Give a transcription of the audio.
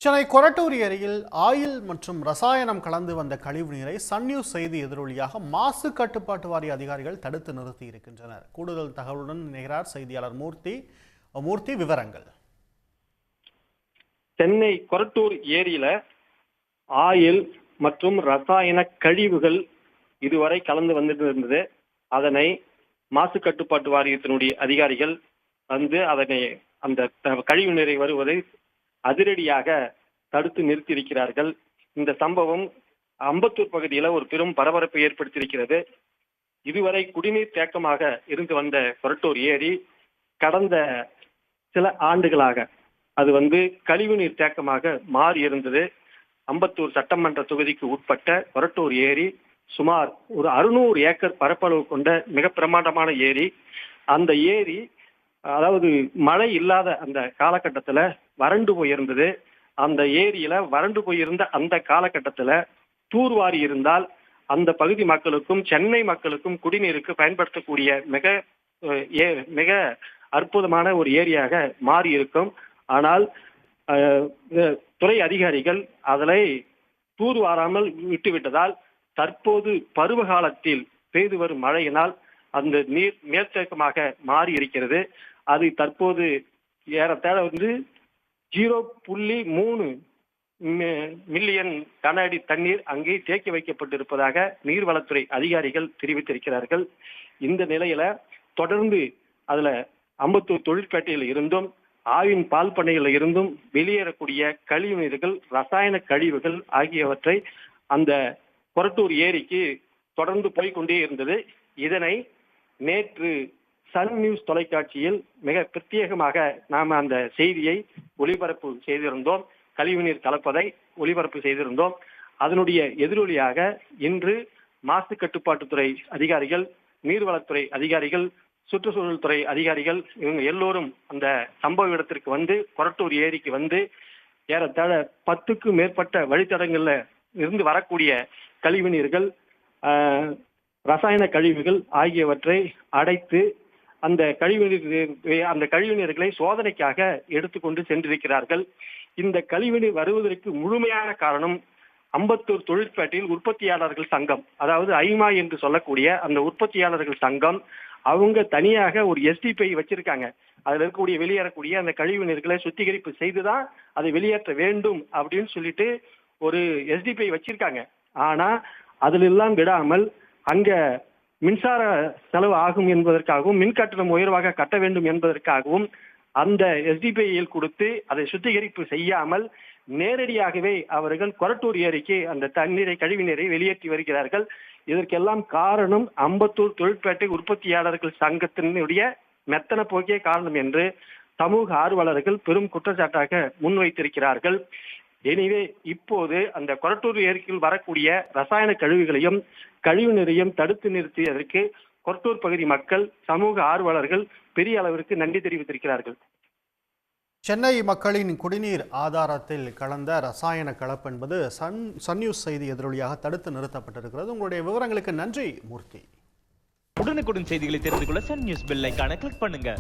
சென்னை கொரட்டூர் ஏரியில் ஆயில் மற்றும் ரசாயனம் கலந்து வந்த கழிவுநீரை சன் நியூஸ் செய்தி எதிரொலியாக மாசு கட்டுப்பாட்டு வாரிய அதிகாரிகள் தடுத்து நிறுத்தி இருக்கின்றனர். கூடுதல் தகவலுடன் இணைகிறார் செய்தியாளர் மூர்த்தி. விவரங்கள். சென்னை கொரட்டூர் ஏரியில ஆயில் மற்றும் ரசாயன கழிவுகள் இதுவரை கலந்து வந்துட்டு இருந்தது. அதனை மாசு கட்டுப்பாட்டு வாரியத்தினுடைய அதிகாரிகள் அதனை அந்த கழிவு நீரை வருவதை அதிரடியாக தடுத்து நிறுத்தியிருக்கிறார்கள். இந்த சம்பவம் அம்பத்தூர் பகுதியில் ஒரு பெரும் பரபரப்பை ஏற்படுத்தியிருக்கிறது. இதுவரை குடிநீர் தேக்கமாக இருந்து வந்த கொரட்டூர் ஏரி கடந்த சில ஆண்டுகளாக அது கழிவுநீர் தேக்கமாக மாறி இருந்தது. அம்பத்தூர் சட்டமன்ற தொகுதிக்கு உட்பட்ட கொரட்டூர் ஏரி சுமார் ஒரு 600 ஏக்கர் பரப்பளவு கொண்ட மிக பிரமாண்டமான ஏரி. அந்த ஏரி அதாவது மழை இல்லாத அந்த காலகட்டத்துல வறண்டு போயிருந்தது. அந்த ஏரியில வறண்டு போயிருந்த அந்த காலகட்டத்துல தூர்வாரி இருந்தால் அந்த பகுதி மக்களுக்கும் சென்னை மக்களுக்கும் குடிநீருக்கு பயன்படுத்தக்கூடிய மிக அற்புதமான ஒரு ஏரியாக மாறி இருக்கும். ஆனால் துறை அதிகாரிகள் அதனை தூர்வாராமல் விட்டுவிட்டதால் தற்போது பருவ காலத்தில் பெய்து வரும் மழையினால் அந்த நீர் மேற்தேக்கமாக மாறி இருக்கிறது. அது தற்போது ஏறத்தாழ 0.3 மில்லியன் கன அடி தண்ணீர் அங்கே தேக்கி வைக்கப்பட்டிருப்பதாக நீர்வளத்துறை அதிகாரிகள் தெரிவித்திருக்கிறார்கள். இந்த நிலையில தொடர்ந்து அதுல அம்பத்தூர் தொழிற்பேட்டையில் இருந்தும் ஆவின் பால் பண்ணையில் இருந்தும் வெளியேறக்கூடிய கழிவு நீர்கள் ரசாயன கழிவுகள் ஆகியவற்றை அந்த கொரட்டூர் ஏரிக்கு தொடர்ந்து போய்கொண்டே இருந்தது. இதனை நேற்று சன் நியூஸ் தொலைக்காட்சியில் மிக பிரத்யேகமாக நாம் அந்த செய்தியை ஒளிபரப்பு செய்திருந்தோம். கழிவுநீர் கலப்பதை ஒளிபரப்பு செய்திருந்தோம். அதனுடைய எதிரொலியாக இன்று மாசு கட்டுப்பாட்டுத்துறை அதிகாரிகள், நீர்வளத்துறை அதிகாரிகள், சுற்றுச்சூழல் துறை அதிகாரிகள் இவங்க எல்லோரும் அந்த சம்பவ இடத்திற்கு கொரட்டூர் ஏரிக்கு ஏறத்தாழ 10க்கும் மேற்பட்ட வழித்தடங்கள்ல இருந்து வரக்கூடிய கழிவுநீர்கள், ரசாயன கழிவுகள் ஆகியவற்றை அடைத்து அந்த கழிவுநீர்களை சோதனைக்காக எடுத்துக்கொண்டு சென்றிருக்கிறார்கள். இந்த கழிவுநீர் வருவதற்கு முழுமையான காரணம் அம்பத்தூர் தொழிற்பேட்டையில் உற்பத்தியாளர்கள் சங்கம், அதாவது ஐமா என்று சொல்லக்கூடிய அந்த உற்பத்தியாளர்கள் சங்கம், அவங்க தனியாக ஒரு எஸ்டிபி வச்சிருக்காங்க. அதுல இருக்கக்கூடிய வெளியேறக்கூடிய அந்த கழிவு நீர்களை சுத்திகரிப்பு செய்துதான் அதை வெளியேற்ற வேண்டும் அப்படின்னு சொல்லிட்டு ஒரு எஸ்டிபி வச்சிருக்காங்க. ஆனா அதுல எல்லாம் விடாமல் அங்க மின்சார செலவு ஆகும் என்பதற்காகவும் மின் கட்டணம் உயர்வாக கட்ட வேண்டும் என்பதற்காகவும் அந்த எஸ்டிபிஐயில் கொடுத்து அதை சுத்திகரிப்பு செய்யாமல் நேரடியாகவே அவர்கள் கொரட்டூர் ஏரிக்கு அந்த தண்ணீரை கழிவு நீரை வெளியேற்றி வருகிறார்கள். இதற்கெல்லாம் காரணம் அம்பத்தூர் தொழிற்பேட்டை உற்பத்தியாளர்கள் சங்கத்தினுடைய மெத்தன போக்கிய காரணம் என்று சமூக ஆர்வலர்கள் பெரும் குற்றச்சாட்டாக முன்வைத்திருக்கிறார்கள். எனவே இப்போது அந்த கொரட்டூர் ஏரியில் வரக்கூடிய ரசாயன கழிவுகளையும் கழிவு நீரையும் தடுத்து நிறுத்தியதற்கு கொரட்டூர் பகுதி மக்கள், சமூக ஆர்வலர்கள் பெரிய அளவிற்கு நன்றி தெரிவித்திருக்கிறார்கள். சென்னை மக்களின் குடிநீர் ஆதாரத்தில் கலந்த ரசாயன கலப்பு என்பது சன் நியூஸ் செய்தி எதிரொலியாக தடுத்து நிறுத்தப்பட்டிருக்கிறது. உங்களுடைய விவரங்களுக்கு நன்றி மூர்த்தி. உடனுக்குடன் செய்திகளை தெரிந்து கொள்ள சன் நியூஸ் பெல் ஐகானை கிளிக் பண்ணுங்க.